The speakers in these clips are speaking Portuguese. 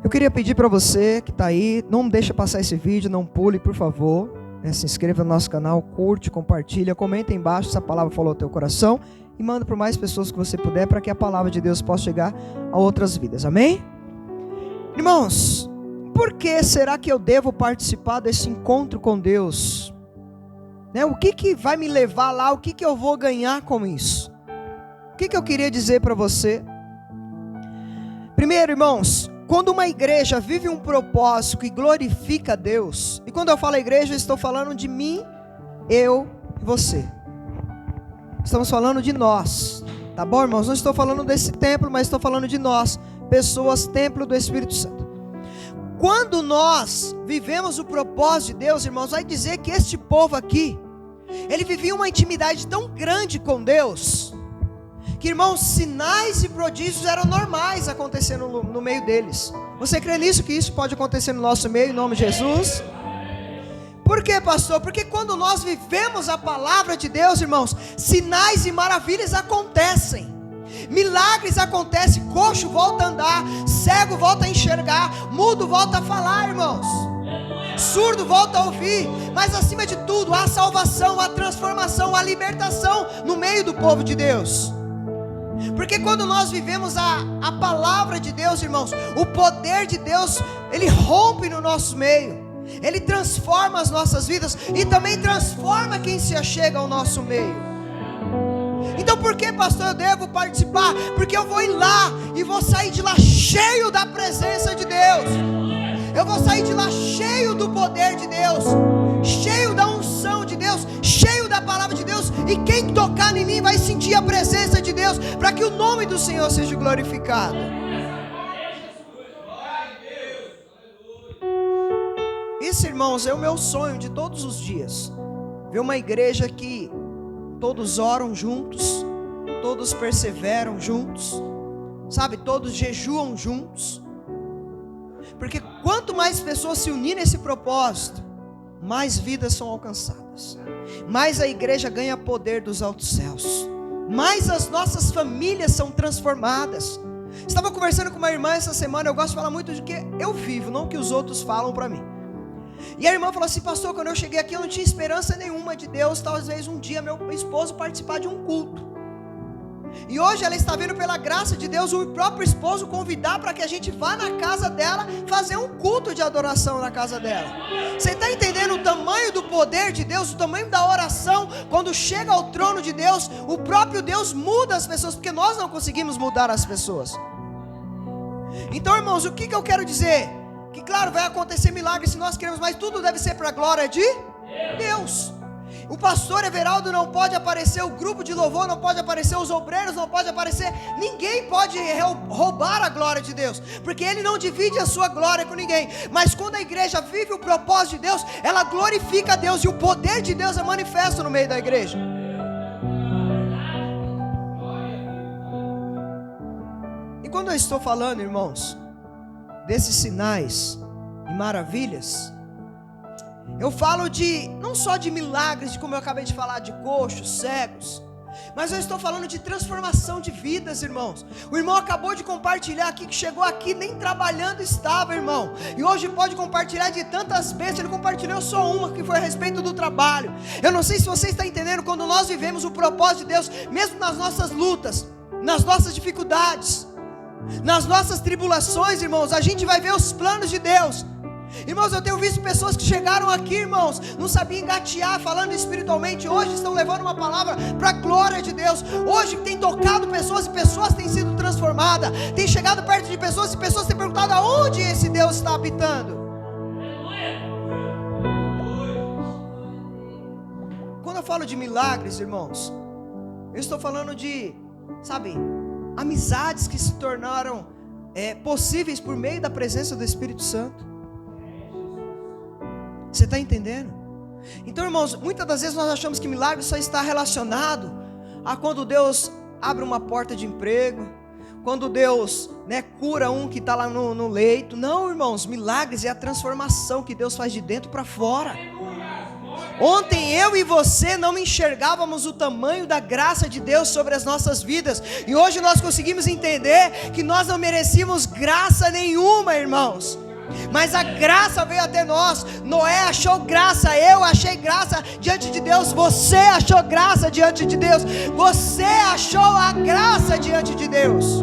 Eu queria pedir para você que está aí, não deixa passar esse vídeo, não pule, por favor. Se inscreva no nosso canal, curte, compartilha, comenta aí embaixo se a palavra falou ao teu coração e manda para mais pessoas que você puder, para que a palavra de Deus possa chegar a outras vidas, amém? Irmãos, por que será que eu devo participar desse encontro com Deus? O que vai me levar lá? O que eu vou ganhar com isso? O que eu queria dizer para você? Primeiro, irmãos, quando uma igreja vive um propósito que glorifica a Deus, e quando eu falo igreja, eu estou falando de mim, eu e você. Estamos falando de nós, tá bom, irmãos? Não estou falando desse templo, mas estou falando de nós, pessoas, templo do Espírito Santo. Quando nós vivemos o propósito de Deus, irmãos, vai dizer que este povo aqui, ele vivia uma intimidade tão grande com Deus, que, irmãos, sinais e prodígios eram normais acontecendo no meio deles. Você crê nisso, que isso pode acontecer no nosso meio, em nome de Jesus? Por quê, pastor? Porque quando nós vivemos a palavra de Deus, irmãos, sinais e maravilhas acontecem, milagres acontecem, coxo volta a andar, cego volta a enxergar, mudo volta a falar, irmãos, surdo volta a ouvir, mas acima de tudo, há salvação, há transformação, há libertação no meio do povo de Deus. Porque quando nós vivemos a palavra de Deus, irmãos, o poder de Deus, ele rompe no nosso meio, ele transforma as nossas vidas e também transforma quem se achega ao nosso meio. Então por que, pastor, eu devo participar? Porque eu vou ir lá e vou sair de lá cheio da presença de Deus, eu vou sair de lá cheio do poder de Deus, cheio da unção de Deus, cheio da palavra de Deus, e quem tocar em mim vai sentir a presença de Deus, para que o nome do Senhor seja glorificado. Isso, irmãos, é o meu sonho de todos os dias, ver uma igreja que todos oram juntos, todos perseveram juntos, sabe, todos jejuam juntos, porque quanto mais pessoas se unirem nesse propósito, mais vidas são alcançadas, mais a igreja ganha poder dos altos céus, mais as nossas famílias são transformadas. Estava conversando com uma irmã essa semana, eu gosto de falar muito do que eu vivo, não o que os outros falam para mim. E a irmã falou assim: pastor, quando eu cheguei aqui eu não tinha esperança nenhuma de Deus, talvez um dia meu esposo participar de um culto. E hoje ela está vendo, pela graça de Deus, o próprio esposo convidar para que a gente vá na casa dela, fazer um culto de adoração na casa dela. Você está entendendo o tamanho do poder de Deus, o tamanho da oração? Quando chega ao trono de Deus, o próprio Deus muda as pessoas, porque nós não conseguimos mudar as pessoas. Então, irmãos, o que eu quero dizer? Que claro, vai acontecer milagres se nós queremos, mas tudo deve ser para a glória de Deus. O pastor Everaldo não pode aparecer, o grupo de louvor não pode aparecer, os obreiros não podem aparecer, ninguém pode roubar a glória de Deus, porque ele não divide a sua glória com ninguém. Mas quando a igreja vive o propósito de Deus, ela glorifica a Deus, e o poder de Deus é manifesto no meio da igreja. E quando eu estou falando, irmãos, desses sinais e maravilhas, eu falo não só de milagres, de como eu acabei de falar, de coxos, cegos, mas eu estou falando de transformação de vidas, irmãos. O irmão acabou de compartilhar aqui, que chegou aqui nem trabalhando estava, irmão, e hoje pode compartilhar de tantas bênçãos. Ele compartilhou só uma, que foi a respeito do trabalho. Eu não sei se você está entendendo, quando nós vivemos o propósito de Deus, mesmo nas nossas lutas, nas nossas dificuldades, nas nossas tribulações, irmãos, a gente vai ver os planos de Deus. Irmãos, eu tenho visto pessoas que chegaram aqui, irmãos, não sabiam engatear, falando espiritualmente, hoje estão levando uma palavra para a glória de Deus. Hoje tem tocado pessoas, e pessoas têm sido transformadas, tem chegado perto de pessoas, e pessoas têm perguntado aonde esse Deus está habitando. Quando eu falo de milagres, irmãos, eu estou falando de, sabe, amizades que se tornaram possíveis por meio da presença do Espírito Santo. Você está entendendo? Então, irmãos, muitas das vezes nós achamos que milagre só está relacionado a quando Deus abre uma porta de emprego, quando Deus, cura um que está lá no leito. Não, irmãos, milagres é a transformação que Deus faz de dentro para fora. Ontem eu e você não enxergávamos o tamanho da graça de Deus sobre as nossas vidas, e hoje nós conseguimos entender que nós não merecíamos graça nenhuma, irmãos, mas a graça veio até nós. Noé achou graça, eu achei graça diante de Deus, você achou graça diante de Deus, você achou a graça diante de Deus.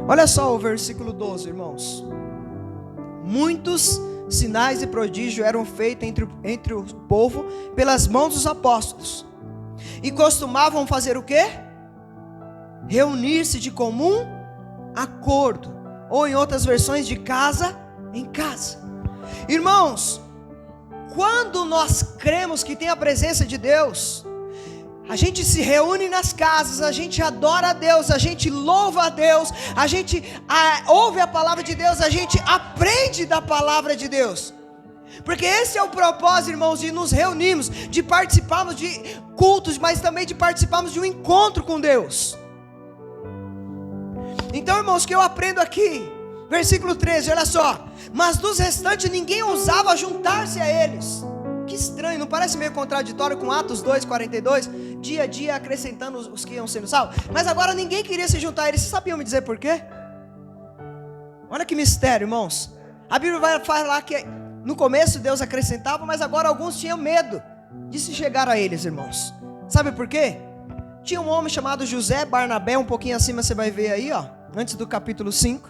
Olha só o versículo 12, irmãos. Muitos sinais e prodígios eram feitos entre o povo pelas mãos dos apóstolos, e costumavam fazer o quê? Reunir-se de comum acordo, ou em outras versões, de casa em casa. Irmãos, quando nós cremos que tem a presença de Deus, a gente se reúne nas casas, a gente adora a Deus, a gente louva a Deus, a gente ouve a palavra de Deus, a gente aprende da palavra de Deus. Porque esse é o propósito, irmãos, de nos reunirmos, de participarmos de cultos, mas também de participarmos de um encontro com Deus. Então, irmãos, o que eu aprendo aqui, versículo 13, olha só: mas dos restantes ninguém ousava juntar-se a eles. Que estranho, não parece meio contraditório com Atos 2:42? Dia a dia acrescentando os que iam sendo salvos. Mas agora ninguém queria se juntar a eles. Vocês sabiam me dizer por quê? Olha que mistério, irmãos. A Bíblia vai falar que no começo Deus acrescentava, mas agora alguns tinham medo de se chegar a eles, irmãos. Sabe por quê? Tinha um homem chamado José Barnabé, um pouquinho acima você vai ver aí, ó, antes do capítulo 5.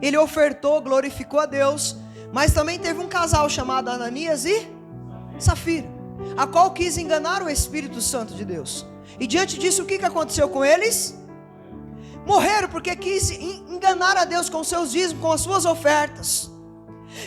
Ele ofertou, glorificou a Deus. Mas também teve um casal chamado Ananias e Safira, a qual quis enganar o Espírito Santo de Deus. E diante disso, o que aconteceu com eles? Morreram, porque quis enganar a Deus com seus dízimos, com as suas ofertas.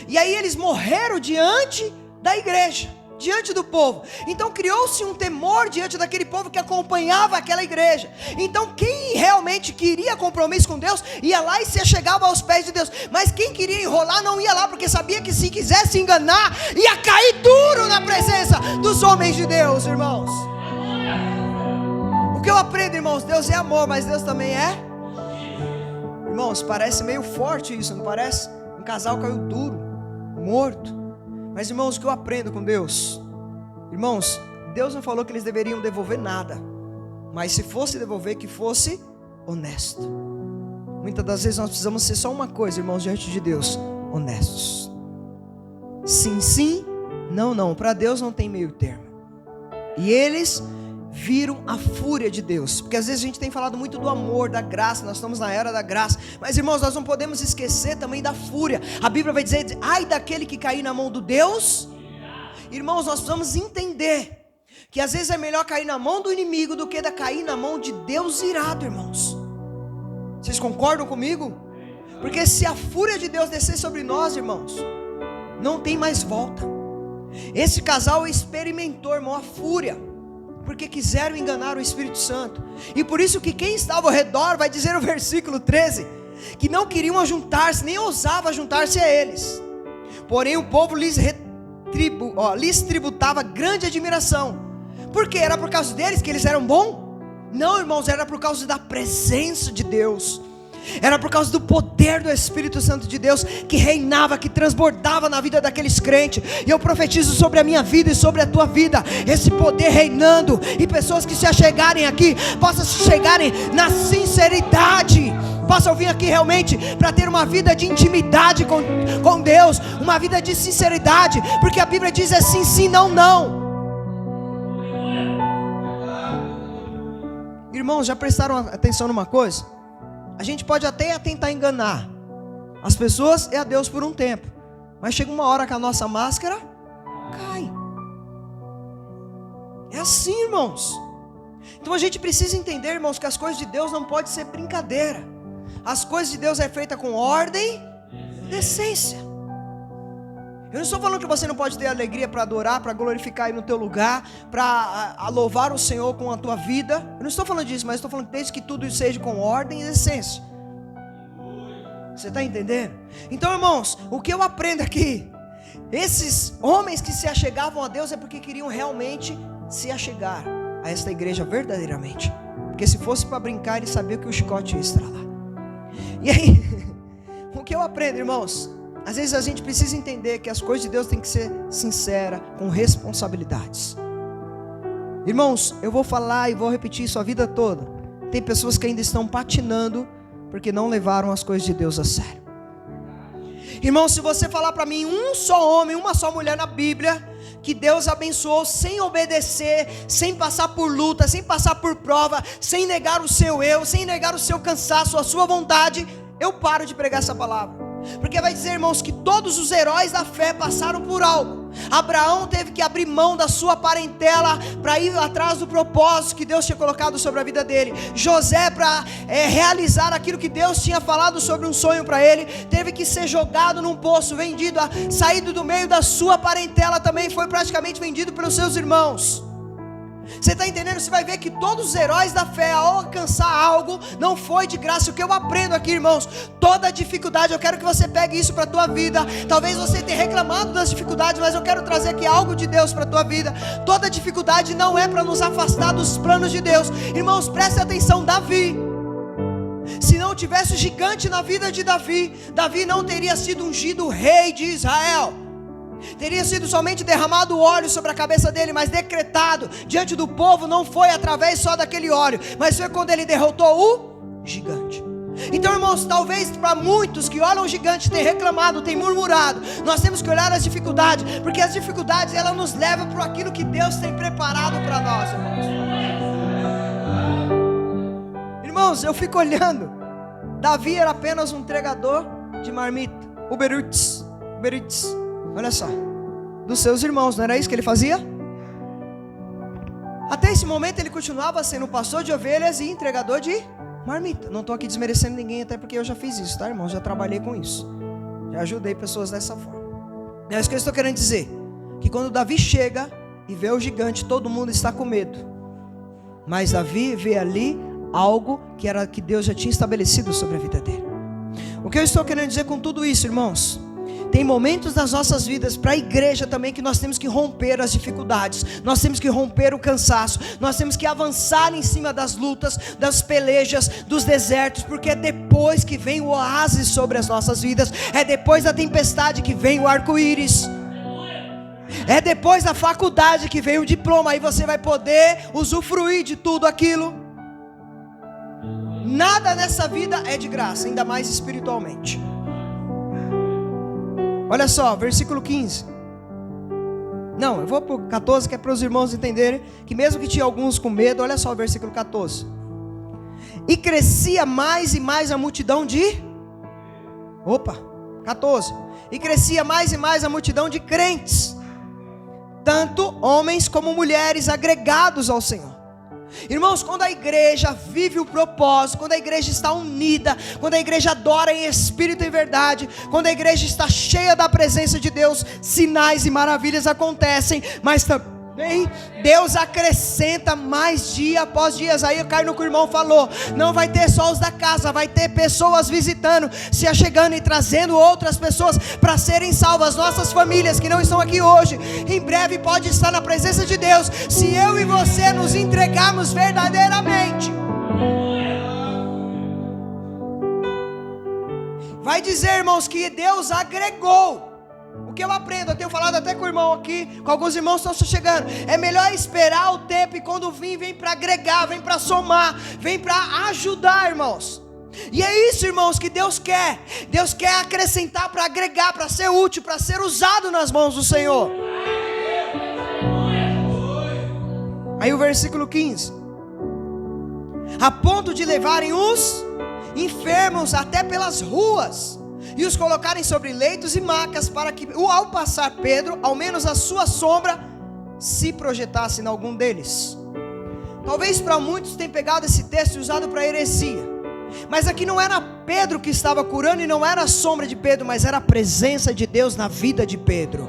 E aí eles morreram diante da igreja, diante do povo. Então criou-se um temor diante daquele povo que acompanhava aquela igreja. Então quem realmente queria compromisso com Deus, ia lá e se achegava aos pés de Deus. Mas quem queria enrolar, não ia lá, porque sabia que se quisesse enganar, ia cair duro na presença dos homens de Deus, irmãos. O que eu aprendo, irmãos? Deus é amor, mas Deus também é. Irmãos, parece meio forte isso, não parece? Um casal caiu duro, morto. Mas, irmãos, o que eu aprendo com Deus? Irmãos, Deus não falou que eles deveriam devolver nada, mas se fosse devolver, que fosse honesto. Muitas das vezes nós precisamos ser só uma coisa, irmãos, diante de Deus: honestos. Sim, sim, não, não. Para Deus não tem meio termo. E eles viram a fúria de Deus, porque às vezes a gente tem falado muito do amor, da graça, nós estamos na era da graça, mas, irmãos, nós não podemos esquecer também da fúria. A Bíblia vai dizer: ai daquele que cair na mão do Deus. Irmãos, nós precisamos entender que às vezes é melhor cair na mão do inimigo do que cair na mão de Deus irado, irmãos. Vocês concordam comigo? Porque se a fúria de Deus descer sobre nós, irmãos, não tem mais volta. Esse casal experimentou, irmão, a fúria, porque quiseram enganar o Espírito Santo. E por isso que quem estava ao redor, vai dizer no versículo 13, que não queriam juntar-se, nem ousava juntar-se a eles. Porém o povo lhes tributava grande admiração. Por quê? Era por causa deles que eles eram bons? Não, irmãos, era por causa da presença de Deus. Era por causa do poder do Espírito Santo de Deus, que reinava, que transbordava na vida daqueles crentes. E eu profetizo sobre a minha vida e sobre a tua vida, esse poder reinando, e pessoas que se achegarem aqui, possam se chegarem na sinceridade, possam vir aqui realmente para ter uma vida de intimidade com Deus, uma vida de sinceridade, porque a Bíblia diz é sim, sim, não, não. Irmãos, já prestaram atenção numa coisa? A gente pode até tentar enganar as pessoas e a Deus por um tempo, mas chega uma hora que a nossa máscara cai. É assim, irmãos. Então a gente precisa entender, irmãos, que as coisas de Deus não podem ser brincadeira. As coisas de Deus é feita com ordem e decência. Eu não estou falando que você não pode ter alegria para adorar, para glorificar aí no teu lugar, para louvar o Senhor com a tua vida. Eu não estou falando disso, mas estou falando que desde que tudo seja com ordem e decência. Você está entendendo? Então, irmãos, o que eu aprendo aqui, esses homens que se achegavam a Deus é porque queriam realmente se achegar a esta igreja verdadeiramente. Porque se fosse para brincar, eles sabiam que o chicote ia estar lá. E aí, o que eu aprendo, irmãos? Às vezes a gente precisa entender que as coisas de Deus têm que ser sinceras, com responsabilidades. Irmãos, eu vou falar e vou repetir isso a vida toda. Tem pessoas que ainda estão patinando porque não levaram as coisas de Deus a sério. Irmão, se você falar para mim um só homem, uma só mulher na Bíblia que Deus abençoou sem obedecer, sem passar por luta, sem passar por prova, sem negar o seu eu, sem negar o seu cansaço, a sua vontade, eu paro de pregar essa palavra. Porque vai dizer, irmãos, que todos os heróis da fé passaram por algo. Abraão teve que abrir mão da sua parentela para ir atrás do propósito que Deus tinha colocado sobre a vida dele. José, para realizar aquilo que Deus tinha falado sobre um sonho para ele, teve que ser jogado num poço, vendido, saído do meio da sua parentela, também foi praticamente vendido pelos seus irmãos. Você está entendendo? Você vai ver que todos os heróis da fé, ao alcançar algo, não foi de graça. O que eu aprendo aqui, irmãos, toda dificuldade, eu quero que você pegue isso para a tua vida. Talvez você tenha reclamado das dificuldades, mas eu quero trazer aqui algo de Deus para a tua vida. Toda dificuldade não é para nos afastar dos planos de Deus. Irmãos, preste atenção, Davi, se não tivesse o gigante na vida de Davi, Davi não teria sido ungido rei de Israel. Teria sido somente derramado óleo sobre a cabeça dele, mas decretado diante do povo não foi através só daquele óleo, mas foi quando ele derrotou o gigante. Então, irmãos, talvez para muitos que olham o gigante têm reclamado, têm murmurado. Nós temos que olhar as dificuldades, porque as dificuldades elas nos levam para aquilo que Deus tem preparado para nós, irmãos. Irmãos, eu fico olhando. Davi era apenas um entregador de marmita, Uber Eats. Olha só, dos seus irmãos, não era isso que ele fazia? Até esse momento ele continuava sendo pastor de ovelhas e entregador de marmita. Não estou aqui desmerecendo ninguém, até porque eu já fiz isso, tá, irmão? Já trabalhei com isso, já ajudei pessoas dessa forma. É isso que eu estou querendo dizer, que quando Davi chega e vê o gigante, todo mundo está com medo. Mas Davi vê ali algo que Deus já tinha estabelecido sobre a vida dele. O que eu estou querendo dizer com tudo isso, irmãos? Tem momentos das nossas vidas, para a igreja também, que nós temos que romper as dificuldades, nós temos que romper o cansaço, nós temos que avançar em cima das lutas, das pelejas, dos desertos, porque é depois que vem o oásis sobre as nossas vidas, é depois da tempestade que vem o arco-íris, é depois da faculdade que vem o diploma, aí você vai poder usufruir de tudo aquilo. Nada nessa vida é de graça, ainda mais espiritualmente. Olha só, versículo 15. Não, eu vou para o 14, que é para os irmãos entenderem que mesmo que tinha alguns com medo, olha só o versículo 14. E crescia mais e mais a multidão de... 14. E crescia mais e mais a multidão de crentes, tanto homens como mulheres agregados ao Senhor. Irmãos, quando a igreja vive o propósito, quando a igreja está unida, quando a igreja adora em espírito e verdade, quando a igreja está cheia da presença de Deus, sinais e maravilhas acontecem, mas também Deus acrescenta mais dia após dia. Aí cai no que o irmão falou, não vai ter só os da casa, vai ter pessoas visitando, se achegando e trazendo outras pessoas para serem salvas. Nossas famílias que não estão aqui hoje, em breve pode estar na presença de Deus, se eu e você nos entregarmos verdadeiramente. Vai dizer, irmãos, que Deus agregou. O que eu aprendo, eu tenho falado até com o irmão aqui, com alguns irmãos que estão chegando, é melhor esperar o tempo, e quando vem para agregar, vem para somar, vem para ajudar, irmãos. E é isso, irmãos, que Deus quer acrescentar para agregar, para ser útil, para ser usado nas mãos do Senhor. Aí o versículo 15, a ponto de levarem os enfermos até pelas ruas e os colocarem sobre leitos e macas, para que ao passar Pedro, ao menos a sua sombra se projetasse em algum deles. Talvez para muitos tenham pegado esse texto e usado para heresia, mas aqui não era Pedro que estava curando, e não era a sombra de Pedro, mas era a presença de Deus na vida de Pedro.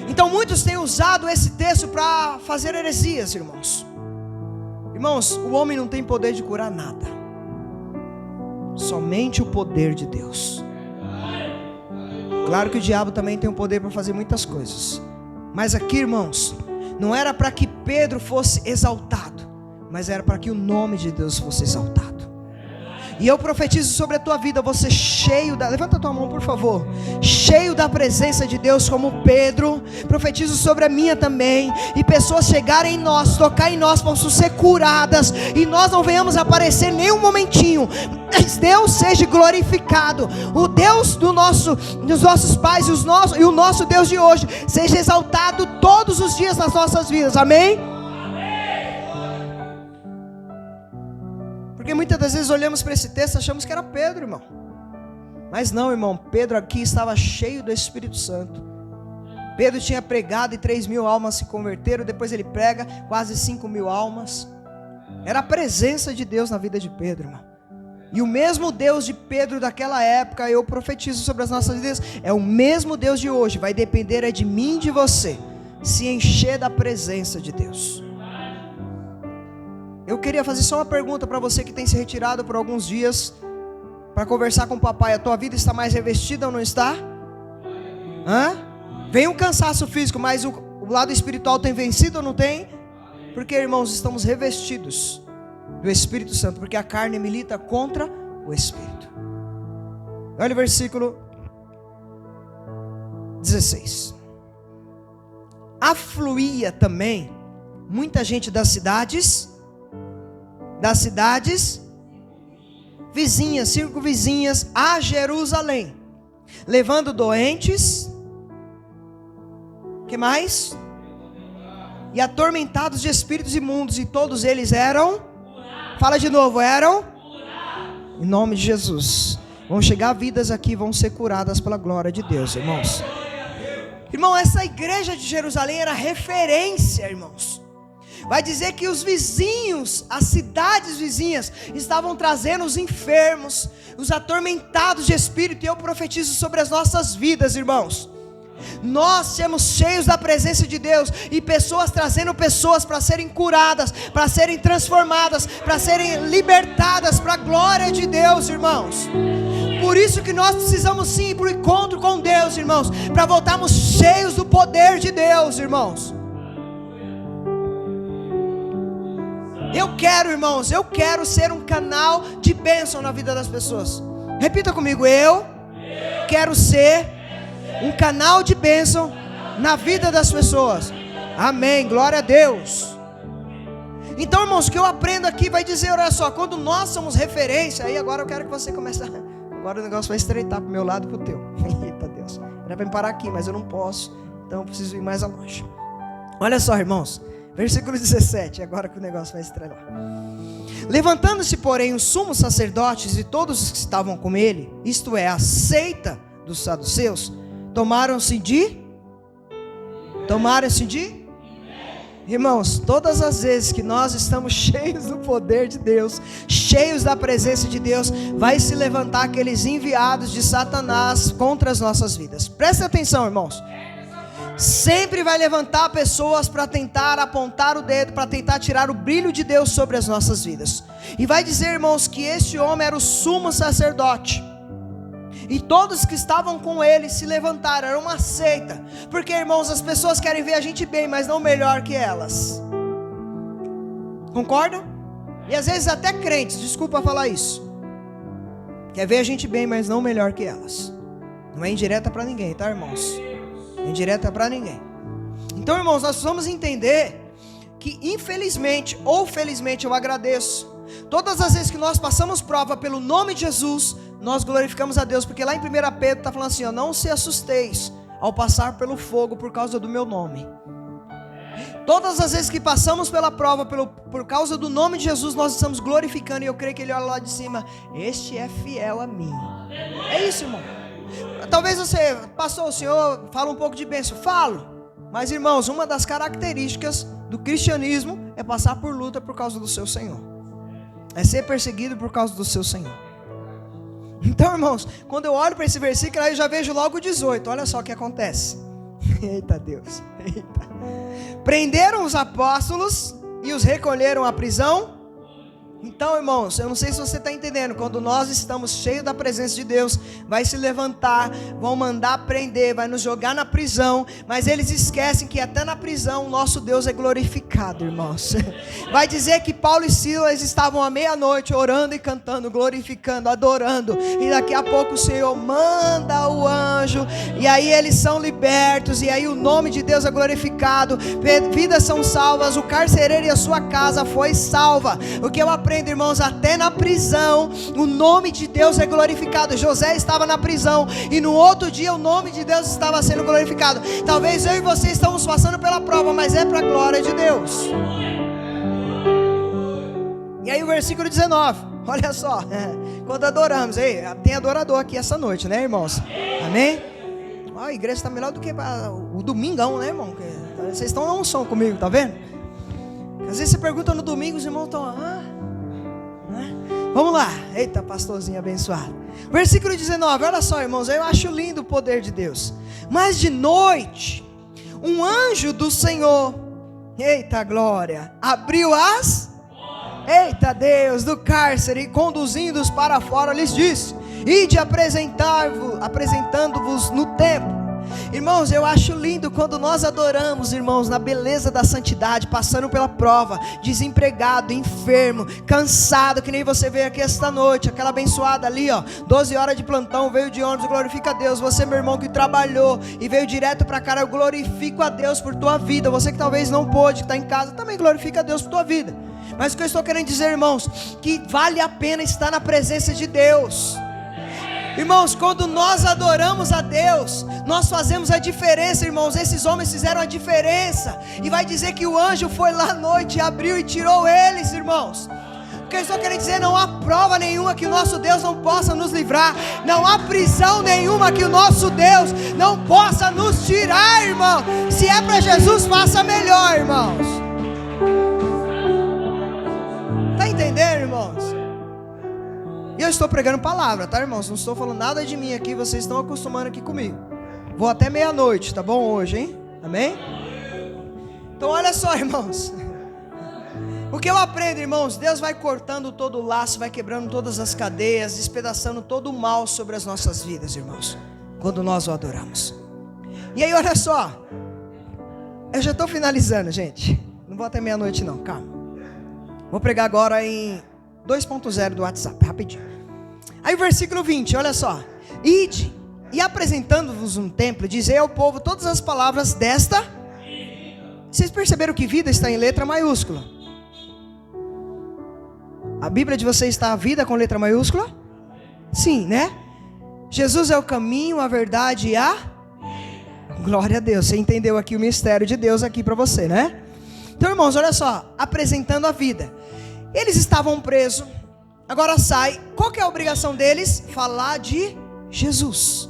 Então muitos têm usado esse texto para fazer heresias, irmãos. Irmãos, o homem não tem poder de curar nada, somente o poder de Deus. Claro que o diabo também tem o poder para fazer muitas coisas, mas aqui, irmãos, não era para que Pedro fosse exaltado, mas era para que o nome de Deus fosse exaltado. E eu profetizo sobre a tua vida, você cheio da... Levanta a tua mão, por favor. Cheio da presença de Deus como Pedro. Profetizo sobre a minha também. E pessoas chegarem em nós, tocar em nós, possam ser curadas. E nós não venhamos aparecer nem um momentinho. Mas Deus seja glorificado. O Deus dos nossos pais e o nosso Deus de hoje seja exaltado todos os dias nas nossas vidas. Amém? Porque muitas das vezes olhamos para esse texto e achamos que era Pedro, irmão. Mas não, irmão, Pedro aqui estava cheio do Espírito Santo. Pedro tinha pregado e 3.000 almas se converteram. Depois ele prega, quase 5.000 almas. Era a presença de Deus na vida de Pedro, irmão. E o mesmo Deus de Pedro daquela época, eu profetizo sobre as nossas vidas, é o mesmo Deus de hoje. Vai depender de mim e de você se encher da presença de Deus. Eu queria fazer só uma pergunta para você que tem se retirado por alguns dias para conversar com o papai. A tua vida está mais revestida ou não está? Vem um cansaço físico, mas o lado espiritual tem vencido ou não tem? Porque, irmãos, estamos revestidos do Espírito Santo, porque a carne milita contra o Espírito. Olha o versículo 16. Afluía também muita gente das cidades vizinhas, circunvizinhas a Jerusalém, levando doentes, que mais? E atormentados de espíritos imundos, e todos eles eram, fala de novo, eram, em nome de Jesus, vão chegar vidas aqui, vão ser curadas pela glória de Deus, irmãos. Irmão, essa igreja de Jerusalém era referência, irmãos. Vai dizer que os vizinhos, as cidades vizinhas, estavam trazendo os enfermos, os atormentados de espírito. E eu profetizo sobre as nossas vidas, irmãos. Nós sermos cheios da presença de Deus, e pessoas trazendo pessoas para serem curadas, para serem transformadas, para serem libertadas para a glória de Deus, irmãos. Por isso que nós precisamos sim ir para o encontro com Deus, irmãos, para voltarmos cheios do poder de Deus, irmãos. Eu quero, irmãos, eu quero ser um canal de bênção na vida das pessoas. Repita comigo, eu quero ser um canal de bênção na vida das pessoas. Amém, glória a Deus. Então, irmãos, o que eu aprendo aqui vai dizer, olha só, quando nós somos referência, aí agora eu quero que você comece agora o negócio vai estreitar para o meu lado e para o teu. Eita Deus, era para me parar aqui, mas eu não posso, então eu preciso ir mais longe. Olha só, irmãos, versículo 17, agora que o negócio vai estrelar. Levantando-se, porém, os sumos sacerdotes e todos os que estavam com ele, isto é, a seita dos saduceus, tomaram-se de? Irmãos, todas as vezes que nós estamos cheios do poder de Deus, cheios da presença de Deus, vai se levantar aqueles enviados de Satanás contra as nossas vidas. Presta atenção, irmãos. Sempre vai levantar pessoas para tentar apontar o dedo, para tentar tirar o brilho de Deus sobre as nossas vidas. E vai dizer, irmãos, que esse homem era o sumo sacerdote. E todos que estavam com ele se levantaram, era uma seita. Porque, irmãos, as pessoas querem ver a gente bem, mas não melhor que elas. Concordam? E às vezes até crentes, desculpa falar isso, quer ver a gente bem, mas não melhor que elas. Não é indireta para ninguém, tá, irmãos? Não é indireta para ninguém. Então, irmãos, nós precisamos entender que, infelizmente ou felizmente, eu agradeço. Todas as vezes que nós passamos prova pelo nome de Jesus, nós glorificamos a Deus, porque lá em 1 Pedro está falando assim, ó, não se assusteis ao passar pelo fogo por causa do meu nome. Todas as vezes que passamos pela prova por causa do nome de Jesus, nós estamos glorificando, e eu creio que ele olha lá de cima, este é fiel a mim. É isso, irmão. Talvez você, pastor, o senhor fala um pouco de bênção. Falo, mas irmãos, uma das características do cristianismo é passar por luta por causa do seu Senhor, é ser perseguido por causa do seu Senhor. Então, irmãos, quando eu olho para esse versículo, aí eu já vejo logo o 18. Olha só o que acontece. Eita Deus, eita. Prenderam os apóstolos e os recolheram à prisão Então, irmãos, eu não sei se você está entendendo, quando nós estamos cheios da presença de Deus, vai se levantar, vão mandar prender, vai nos jogar na prisão, mas eles esquecem que até na prisão o nosso Deus é glorificado, irmãos. Vai dizer que Paulo e Silas estavam à meia-noite orando e cantando, glorificando, adorando, e daqui a pouco o Senhor manda o anjo, e aí eles são libertos, e aí o nome de Deus é glorificado, vidas são salvas, o carcereiro e a sua casa foi salva. O que eu aprendo, irmãos, até na prisão o nome de Deus é glorificado. José estava na prisão e no outro dia o nome de Deus estava sendo glorificado. Talvez eu e você estamos passando pela prova, mas é para a glória de Deus. E aí o versículo 19, olha só, quando adoramos, aí tem adorador aqui essa noite, né, irmãos? Amém? A igreja está melhor do que o domingão, né, irmão? Vocês estão na unção comigo, tá vendo? Às vezes você pergunta no domingo, os irmãos estão vamos lá, eita pastorzinho abençoado. Versículo 19, olha só, irmãos, eu acho lindo o poder de Deus. Mas de noite, um anjo do Senhor, eita glória, abriu eita Deus, do cárcere, e conduzindo-os para fora, lhes disse: ide apresentando-vos no templo. Irmãos, eu acho lindo quando nós adoramos, irmãos, na beleza da santidade, passando pela prova, desempregado, enfermo, cansado, que nem você veio aqui esta noite, aquela abençoada ali, 12 horas de plantão, veio de ônibus, glorifica a Deus. Você, meu irmão, que trabalhou e veio direto para cá, eu glorifico a Deus por tua vida. Você que talvez não pôde, que está em casa, também glorifica a Deus por tua vida. Mas o que eu estou querendo dizer, irmãos, que vale a pena estar na presença de Deus. Irmãos, quando nós adoramos a Deus, nós fazemos a diferença, irmãos. Esses homens fizeram a diferença. E vai dizer que o anjo foi lá à noite, abriu e tirou eles, irmãos. O que eu estou querendo dizer, não há prova nenhuma que o nosso Deus não possa nos livrar. Não há prisão nenhuma que o nosso Deus não possa nos tirar, irmão. Se é para Jesus, faça melhor, irmãos. Está entendendo, irmãos? E eu estou pregando palavra, tá, irmãos? Não estou falando nada de mim aqui, vocês estão acostumando aqui comigo. Vou até meia-noite, tá bom, hoje, hein? Amém? Então olha só, irmãos. O que eu aprendo, irmãos, Deus vai cortando todo o laço, vai quebrando todas as cadeias, despedaçando todo o mal sobre as nossas vidas, irmãos, quando nós o adoramos. E aí olha só, eu já estou finalizando, gente. Não vou até meia-noite não, calma. Vou pregar agora em 2.0 do WhatsApp, rapidinho. Aí o versículo 20, olha só: ide, e apresentando-vos um templo, dizei ao povo todas as palavras desta. Vocês perceberam que vida está em letra maiúscula? A Bíblia de vocês está a vida com letra maiúscula? Sim, né? Jesus é o caminho, a verdade e a... Glória a Deus, você entendeu aqui o mistério de Deus aqui para você, né? Então, irmãos, olha só, apresentando a vida. Eles estavam presos, agora sai. Qual que é a obrigação deles? Falar de Jesus.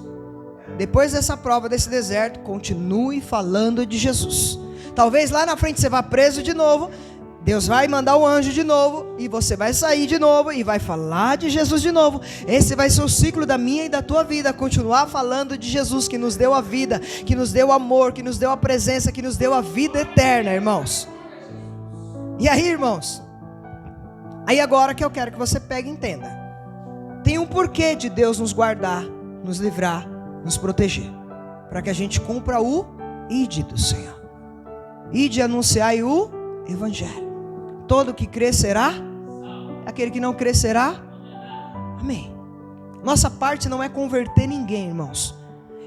Depois dessa prova, desse deserto, continue falando de Jesus. Talvez lá na frente você vá preso de novo, Deus vai mandar o anjo de novo, e você vai sair de novo, e vai falar de Jesus de novo. Esse vai ser o ciclo da minha e da tua vida, continuar falando de Jesus, que nos deu a vida, que nos deu o amor, que nos deu a presença, que nos deu a vida eterna, irmãos. E aí, irmãos, aí agora que eu quero que você pegue e entenda. Tem um porquê de Deus nos guardar, nos livrar, nos proteger, para que a gente cumpra o ide do Senhor. Ide anunciai o Evangelho. Todo que crer será, aquele que não crer será. Amém. Nossa parte não é converter ninguém, irmãos.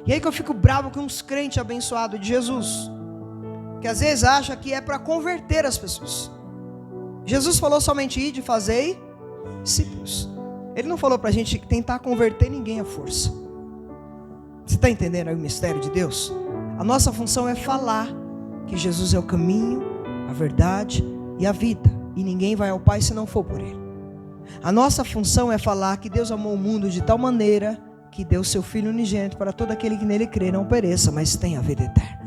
E aí que eu fico bravo com uns crentes abençoados de Jesus, que às vezes acham que é para converter as pessoas. Jesus falou somente ide, fazei discípulos. Ele não falou para a gente tentar converter ninguém à força. Você está entendendo aí o mistério de Deus? A nossa função é falar que Jesus é o caminho, a verdade e a vida, e ninguém vai ao Pai se não for por Ele. A nossa função é falar que Deus amou o mundo de tal maneira que deu seu Filho unigênito para todo aquele que nele crê não pereça, mas tenha a vida eterna.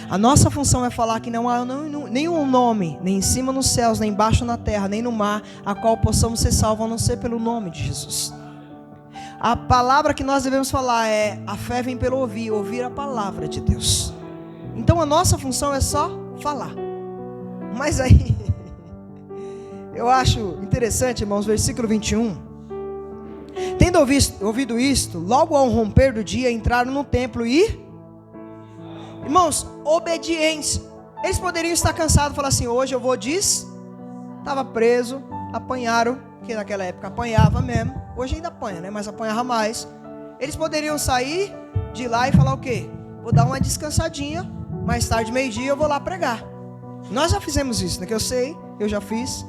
A nossa função é falar que não há nenhum nome, nem em cima nos céus, nem embaixo na terra, nem no mar, a qual possamos ser salvos, a não ser pelo nome de Jesus. A palavra que nós devemos falar é: a fé vem pelo ouvir, ouvir a palavra de Deus. Então a nossa função é só falar. Mas aí, Eu acho interessante, irmãos, versículo 21. Tendo ouvido isto, logo ao romper do dia, entraram no templo e... Irmãos, obediência. Eles poderiam estar cansados e falar assim, hoje eu vou estava preso, apanharam, que naquela época apanhava mesmo. Hoje ainda apanha, né? Mas apanhava mais. Eles poderiam sair de lá e falar o quê? Vou dar uma descansadinha, mais tarde, meio-dia, eu vou lá pregar. Nós já fizemos isso, né? Que eu sei, eu já fiz.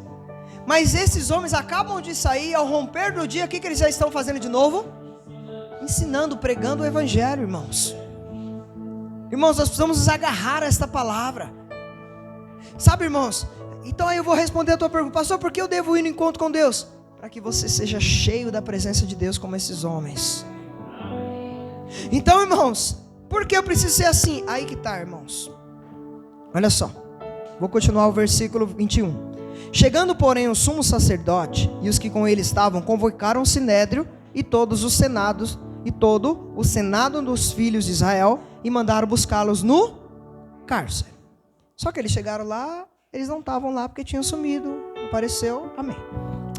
Mas esses homens acabam de sair, ao romper do dia, o que eles já estão fazendo de novo? Ensinando, pregando o evangelho, irmãos. Irmãos, nós precisamos nos agarrar a esta palavra. Sabe, irmãos? Então aí eu vou responder a tua pergunta. Pastor, por que eu devo ir no encontro com Deus? Para que você seja cheio da presença de Deus como esses homens. Então, irmãos, por que eu preciso ser assim? Aí que está, irmãos. Olha só. Vou continuar o versículo 21. Chegando, porém, o sumo sacerdote e os que com ele estavam, convocaram o sinédrio e todos os senados, e todo o senado dos filhos de Israel, e mandaram buscá-los no cárcere. Só que eles chegaram lá, eles não estavam lá porque tinham sumido, apareceu, amém.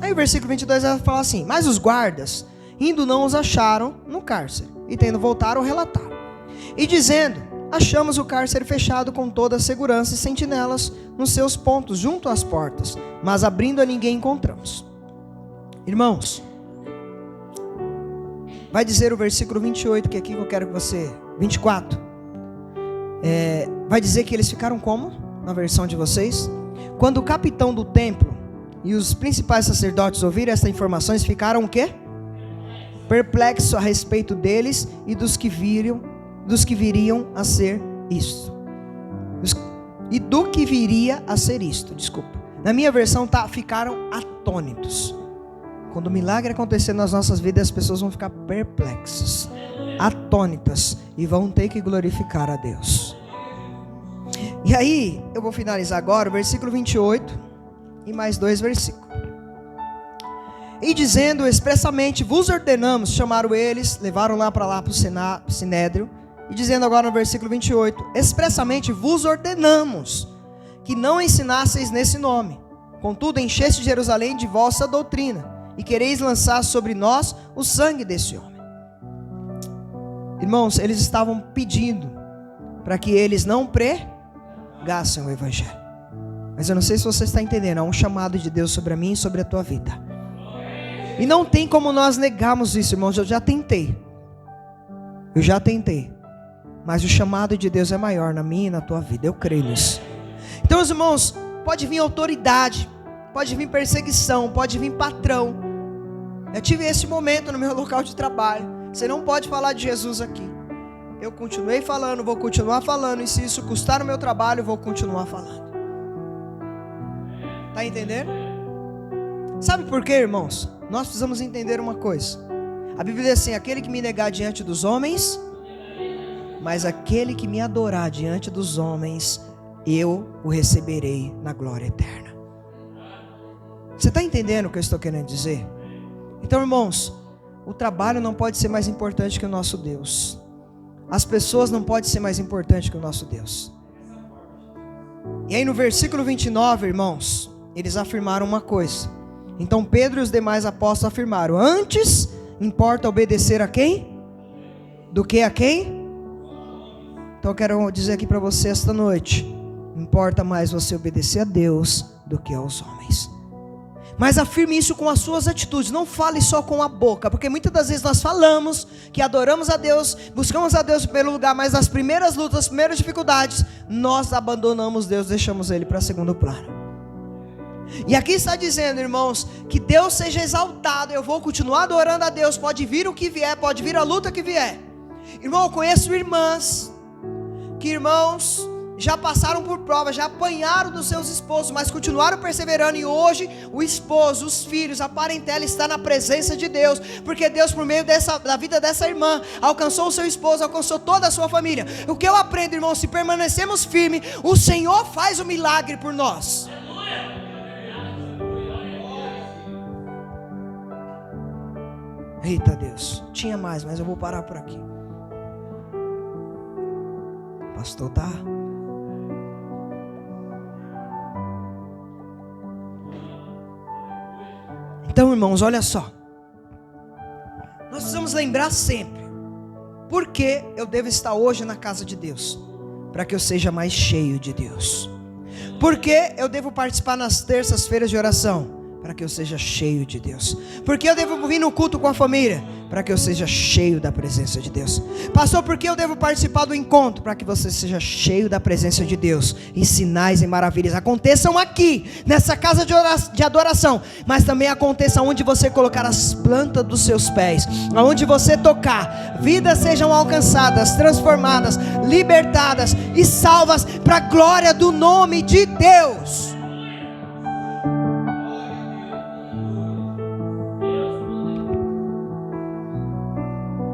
Aí o versículo 22 vai falar assim, mas os guardas, indo não os acharam no cárcere, e tendo voltaram, relataram. E dizendo, achamos o cárcere fechado com toda a segurança e sentinelas nos seus pontos, junto às portas, mas abrindo a ninguém encontramos. Irmãos, vai dizer o versículo 28, que é aqui que eu quero que você... 24. Vai dizer que eles ficaram como? Na versão de vocês. Quando o capitão do templo e os principais sacerdotes ouviram estas informações, ficaram o quê? Perplexos a respeito deles e dos que viriam a ser isto. E do que viria a ser isto, desculpa. Na minha versão ficaram atônitos. Quando o milagre acontecer nas nossas vidas, as pessoas vão ficar perplexas, atônitas, e vão ter que glorificar a Deus. E aí, eu vou finalizar agora o versículo 28 e mais 2 versículos. E dizendo expressamente, vos ordenamos, chamaram eles, levaram lá para o sinédrio, e dizendo agora no versículo 28, expressamente vos ordenamos que não ensinasseis nesse nome, contudo encheste Jerusalém de vossa doutrina, e quereis lançar sobre nós o sangue desse homem. Irmãos, eles estavam pedindo para que eles não pregassem o evangelho. Mas eu não sei se você está entendendo, há um chamado de Deus sobre a mim e sobre a tua vida. E não tem como nós negarmos isso, irmãos. Eu já tentei. Mas o chamado de Deus é maior na minha e na tua vida. Eu creio nisso. Então, os irmãos, pode vir autoridade, pode vir perseguição, pode vir patrão. Eu tive esse momento no meu local de trabalho. Você não pode falar de Jesus aqui. Eu continuei falando, vou continuar falando. E se isso custar o meu trabalho, eu vou continuar falando. Está entendendo? Sabe por quê, irmãos? Nós precisamos entender uma coisa. A Bíblia diz assim, aquele que me negar diante dos homens, mas aquele que me adorar diante dos homens, eu o receberei na glória eterna. Você está entendendo o que eu estou querendo dizer? Então, irmãos, o trabalho não pode ser mais importante que o nosso Deus. As pessoas não podem ser mais importantes que o nosso Deus. E aí no versículo 29, irmãos, eles afirmaram uma coisa. Então Pedro e os demais apóstolos afirmaram, antes importa obedecer a quem? Do que a quem? Então eu quero dizer aqui para você esta noite, importa mais você obedecer a Deus do que aos homens. Mas afirme isso com as suas atitudes, não fale só com a boca, porque muitas das vezes nós falamos que adoramos a Deus, buscamos a Deus em primeiro lugar, mas nas primeiras lutas, nas primeiras dificuldades, nós abandonamos Deus, deixamos Ele para segundo plano. E aqui está dizendo, irmãos, que Deus seja exaltado, eu vou continuar adorando a Deus, pode vir o que vier, pode vir a luta que vier. Irmão, eu conheço irmãs, que irmãos já passaram por provas, já apanharam dos seus esposos, mas continuaram perseverando, e hoje o esposo, os filhos, a parentela está na presença de Deus, porque Deus por meio da vida dessa irmã, alcançou o seu esposo, alcançou toda a sua família. O que eu aprendo, irmão, se permanecemos firmes, o Senhor faz o milagre por nós. Eita Deus, tinha mais, mas eu vou parar por aqui. Pastor, tá? Então, irmãos, olha só. Nós precisamos lembrar sempre. Por que eu devo estar hoje na casa de Deus? Para que eu seja mais cheio de Deus. Por que eu devo participar nas terças-feiras de oração? Para que eu seja cheio de Deus. Por que eu devo vir no culto com a família? Para que eu seja cheio da presença de Deus. Pastor, por que eu devo participar do encontro? Para que você seja cheio da presença de Deus. E sinais e maravilhas aconteçam aqui, nessa casa de adoração. Mas também aconteça onde você colocar as plantas dos seus pés. Aonde você tocar, vidas sejam alcançadas, transformadas, libertadas e salvas para a glória do nome de Deus.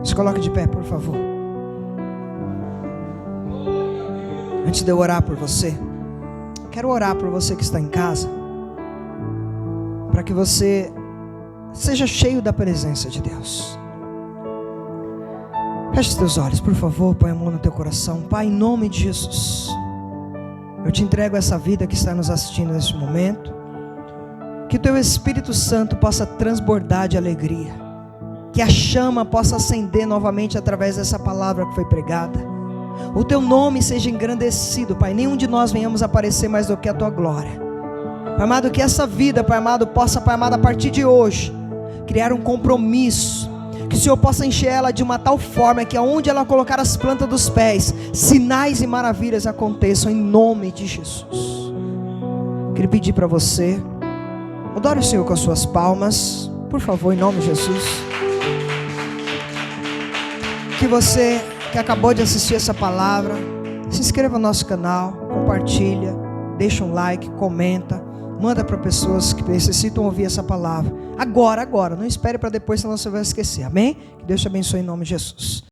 Se coloque de pé, por favor. Antes de eu orar por você, quero orar por você que está em casa, para que você seja cheio da presença de Deus. Feche os teus olhos, por favor, põe a mão no teu coração. Pai, em nome de Jesus, eu te entrego essa vida que está nos assistindo neste momento. Que o teu Espírito Santo possa transbordar de alegria. Que a chama possa acender novamente através dessa palavra que foi pregada. O teu nome seja engrandecido, Pai. Nenhum de nós venhamos aparecer mais do que a tua glória. Pai amado, que essa vida, Pai amado, possa, Pai amado, a partir de hoje, criar um compromisso. Que o Senhor possa encher ela de uma tal forma que aonde ela colocar as plantas dos pés, sinais e maravilhas aconteçam em nome de Jesus. Queria pedir para você, adore o Senhor com as suas palmas, por favor, em nome de Jesus. Que você que acabou de assistir essa palavra, se inscreva no nosso canal, compartilha, deixa um like, comenta, manda para pessoas que necessitam ouvir essa palavra. Agora, não espere para depois, senão você vai esquecer, amém? Que Deus te abençoe em nome de Jesus.